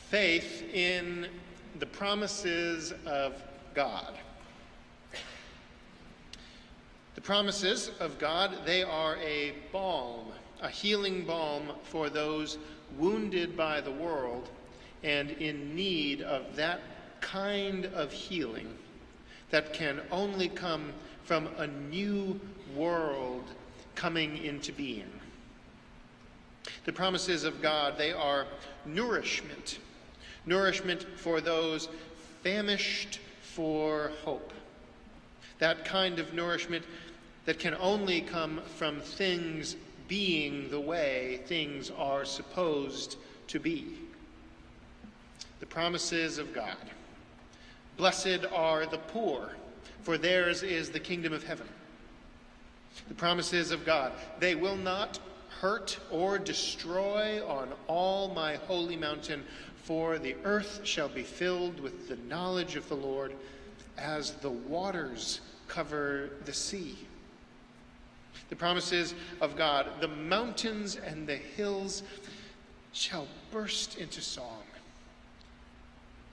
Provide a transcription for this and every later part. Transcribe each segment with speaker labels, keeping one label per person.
Speaker 1: faith in the promises of God. The promises of God, they are a balm, a healing balm for those wounded by the world and in need of that kind of healing that can only come from a new world coming into being. The promises of God, they are nourishment for those famished for hope. That kind of nourishment that can only come from things being the way things are supposed to be. The promises of God. Blessed are the poor, for theirs is the kingdom of heaven. The promises of God. They will not hurt or destroy on all my holy mountain, for the earth shall be filled with the knowledge of the Lord as the waters cover the sea. The promises of God. The mountains and the hills shall burst into song,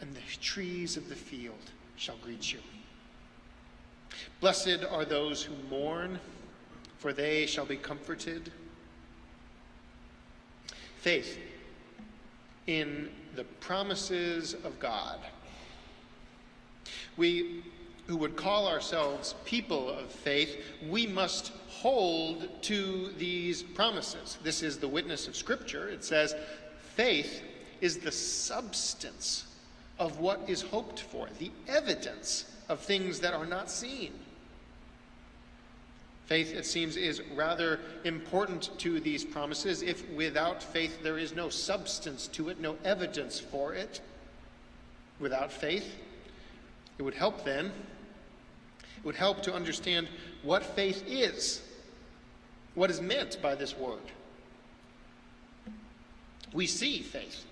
Speaker 1: and the trees of the field shall greet you. Blessed are those who mourn, for they shall be comforted. Faith in the promises of God. We who would call ourselves people of faith, we must hold to these promises. This is the witness of Scripture. It says, faith is the substance of what is hoped for, the evidence of things that are not seen. Faith, it seems, is rather important to these promises. If without faith there is no substance to it, no evidence for it, without faith, it would help then. It would help to understand what faith is, what is meant by this word. We see faith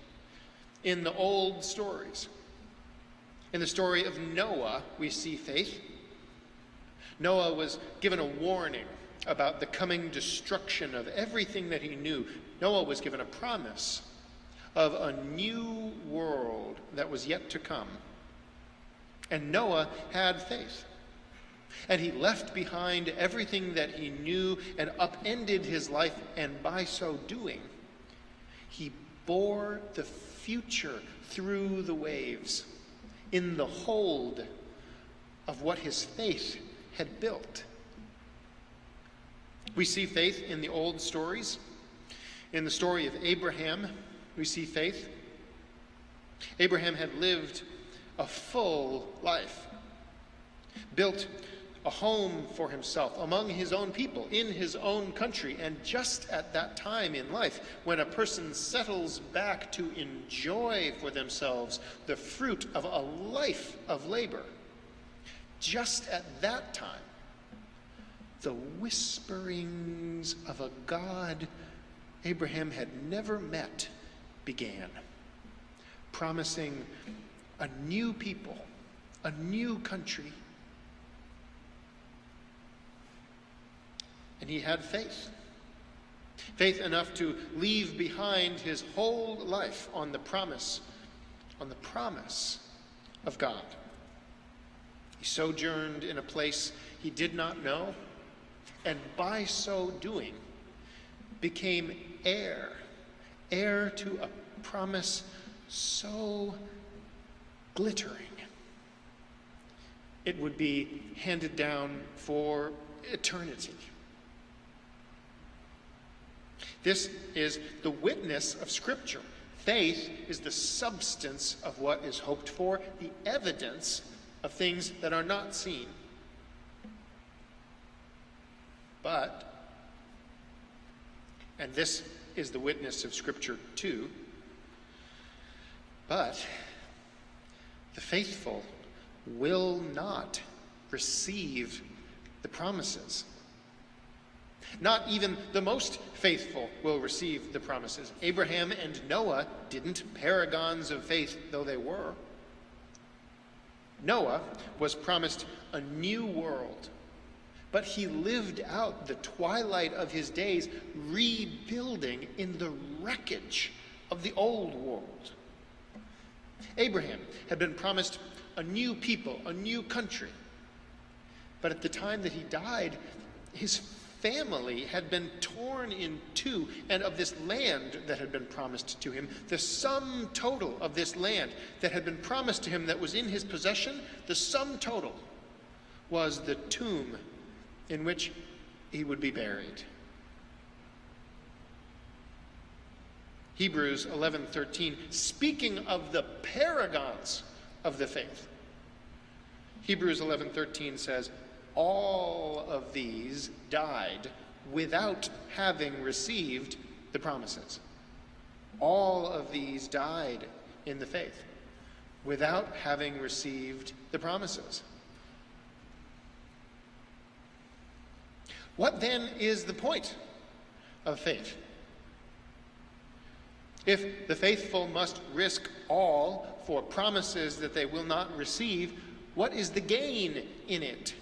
Speaker 1: in the old stories. In the story of Noah, we see faith. Noah was given a warning about the coming destruction of everything that he knew. Noah was given a promise of a new world that was yet to come. And Noah had faith. And he left behind everything that he knew and upended his life, and by so doing, he bore the future through the waves in the hold of what his faith had built. We see faith in the old stories. In the story of Abraham, we see faith. Abraham had lived a full life, built a home for himself among his own people, in his own country. And just at that time in life, when a person settles back to enjoy for themselves the fruit of a life of labor, just at that time, the whisperings of a God Abraham had never met began, promising a new people, a new country. And he had faith. Faith enough to leave behind his whole life on the promise of God. He sojourned in a place he did not know, and by so doing became heir to a promise so glittering it would be handed down for eternity. This is the witness of Scripture. Faith is the substance of what is hoped for, the evidence of things that are not seen. But, and this is the witness of Scripture too, but the faithful will not receive the promises. Not even the most faithful will receive the promises. Abraham and Noah didn't, paragons of faith though they were. Noah was promised a new world, but he lived out the twilight of his days rebuilding in the wreckage of the old world. Abraham had been promised a new people, a new country. But at the time that he died, his family had been torn in two, and of this land that had been promised to him, the sum total of this land that had been promised to him that was in his possession, the sum total was the tomb in which he would be buried. Hebrews 11:13, speaking of the paragons of the faith, Hebrews 11:13 says, all of these died without having received the promises. All of these died in the faith without having received the promises. What then is the point of faith? If the faithful must risk all for promises that they will not receive, what is the gain in it?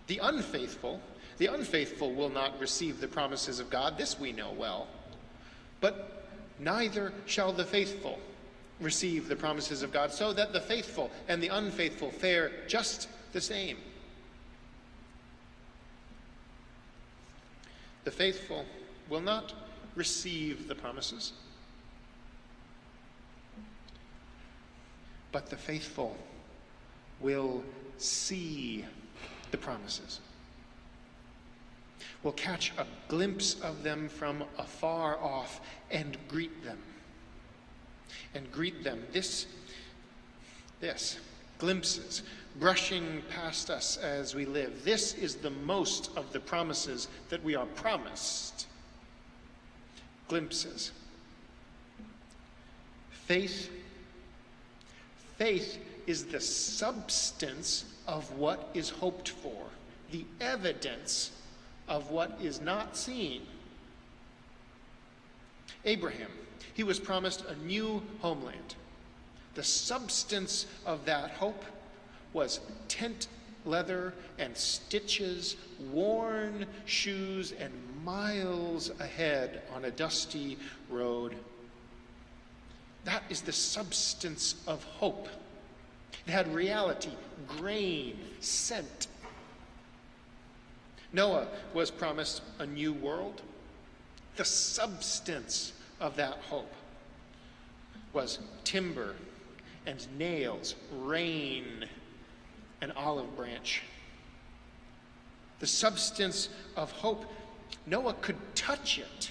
Speaker 1: The unfaithful will not receive the promises of God, this we know well. But neither shall the faithful receive the promises of God, so that the faithful and the unfaithful fare just the same. The faithful will not receive the promises, but the faithful will see the promises, will catch a glimpse of them from afar off and greet them. This, glimpses, brushing past us as we live. This is the most of the promises that we are promised. Glimpses. Faith is the substance of what is hoped for, the evidence of what is not seen. Abraham, he was promised a new homeland. The substance of that hope was tent leather and stitches, worn shoes, and miles ahead on a dusty road. That is the substance of hope. It had reality, grain, scent. Noah was promised a new world. The substance of that hope was timber and nails, rain, an olive branch. The substance of hope, Noah could touch it,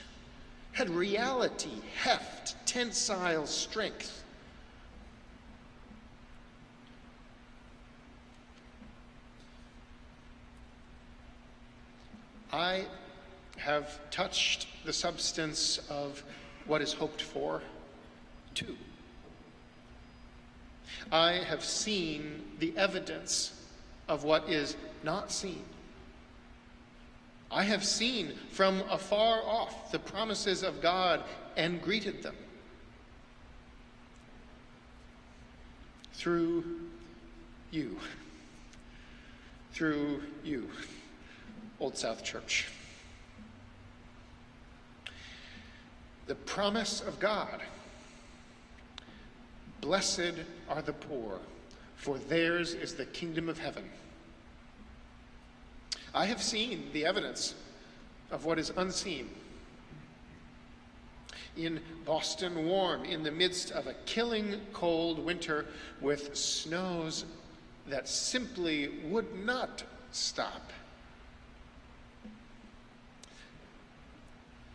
Speaker 1: had reality, heft, tensile strength. I have touched the substance of what is hoped for, too. I have seen the evidence of what is not seen. I have seen from afar off the promises of God and greeted them. Through you, Old South Church. The promise of God. Blessed are the poor, for theirs is the kingdom of heaven. I have seen the evidence of what is unseen. In Boston warm, in the midst of a killing cold winter with snows that simply would not stop.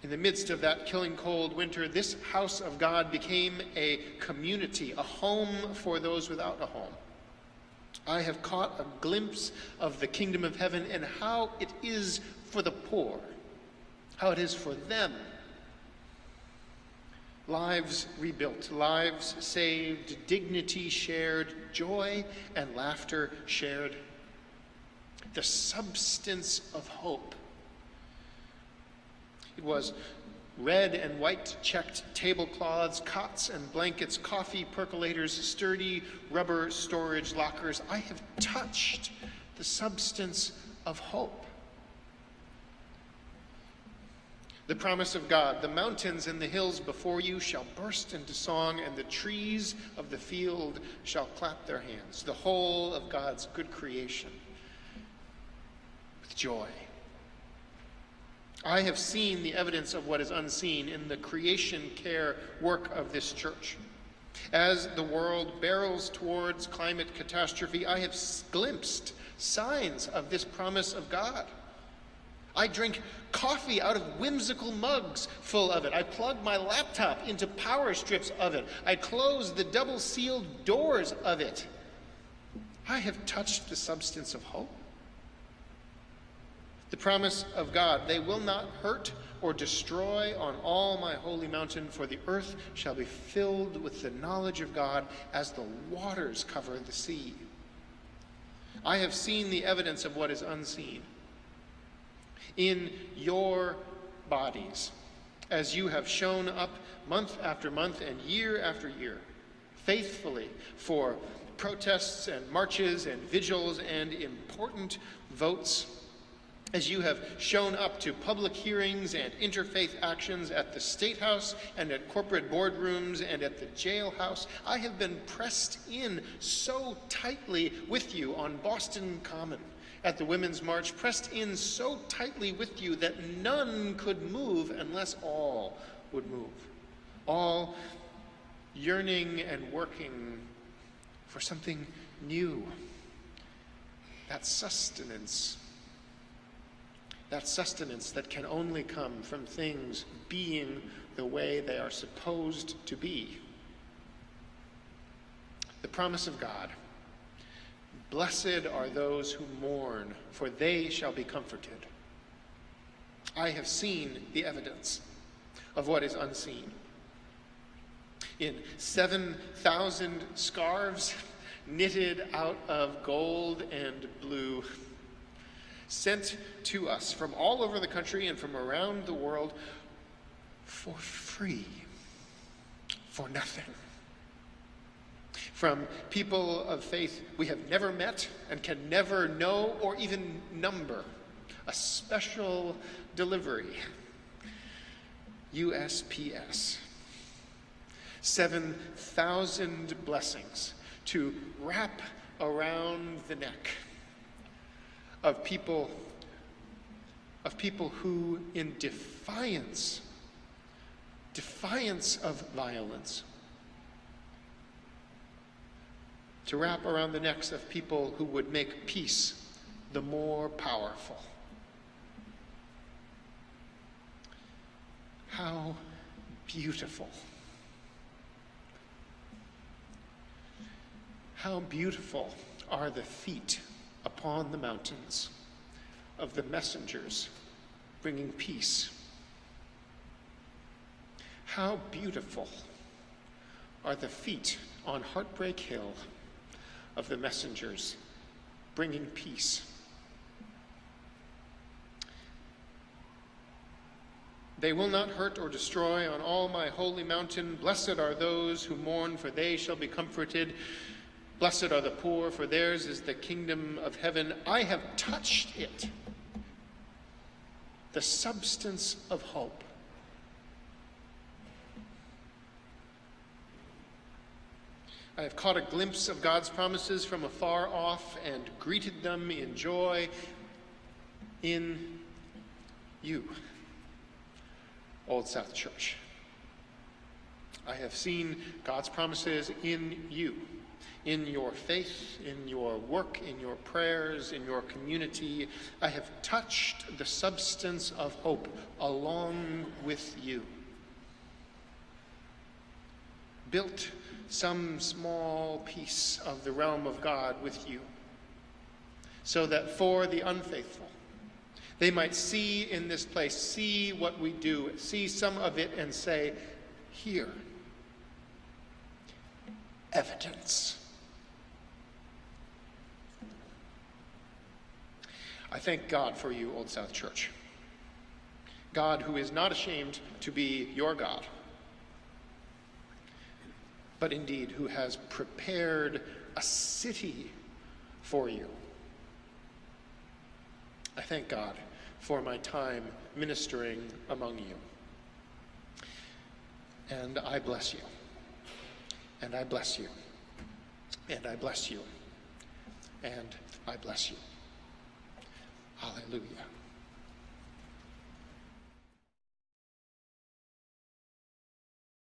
Speaker 1: In the midst of that killing cold winter, this house of God became a community, a home for those without a home. I have caught a glimpse of the kingdom of heaven and how it is for the poor, how it is for them. Lives rebuilt, lives saved, dignity shared, joy and laughter shared. The substance of hope. It was red and white checked tablecloths, cots and blankets, coffee percolators, sturdy rubber storage lockers. I have touched the substance of hope. The promise of God, the mountains and the hills before you shall burst into song, and the trees of the field shall clap their hands. The whole of God's good creation with joy. I have seen the evidence of what is unseen in the creation care work of this church. As the world barrels towards climate catastrophe, I have glimpsed signs of this promise of God. I drink coffee out of whimsical mugs full of it. I plug my laptop into power strips of it. I close the double-sealed doors of it. I have touched the substance of hope. The promise of God, they will not hurt or destroy on all my holy mountain, for the earth shall be filled with the knowledge of God as the waters cover the sea. I have seen the evidence of what is unseen in your bodies, as you have shown up month after month and year after year, faithfully for protests and marches and vigils and important votes, as you have shown up to public hearings and interfaith actions at the State House and at corporate boardrooms and at the jailhouse. I have been pressed in so tightly with you on Boston Common at the Women's March, pressed in so tightly with you that none could move unless all would move. All yearning and working for something new. That sustenance that can only come from things being the way they are supposed to be. The promise of God. Blessed are those who mourn, for they shall be comforted. I have seen the evidence of what is unseen. In 7,000 scarves knitted out of gold and blue, sent to us from all over the country and from around the world for free, for nothing. From people of faith we have never met and can never know or even number. A special delivery. USPS. 7,000 blessings to wrap around the neck of people who, in defiance of violence, to wrap around the necks of people who would make peace the more powerful. How beautiful. How beautiful are the feet upon the mountains of the messengers bringing peace. How beautiful are the feet on Heartbreak Hill of the messengers bringing peace. They will not hurt or destroy on all my holy mountain. Blessed are those who mourn, for they shall be comforted. Blessed are the poor, for theirs is the kingdom of heaven. I have touched it, the substance of hope. I have caught a glimpse of God's promises from afar off and greeted them in joy in you, Old South Church. I have seen God's promises in you, in your faith, in your work, in your prayers, in your community. I have touched the substance of hope along with you. Built some small piece of the realm of God with you, so that for the unfaithful, they might see in this place, see what we do, see some of it and say, here, evidence. I thank God for you, Old South Church. God who is not ashamed to be your God, but indeed who has prepared a city for you. I thank God for my time ministering among you. And I bless you. And I bless you. And I bless you. And I bless you. Hallelujah.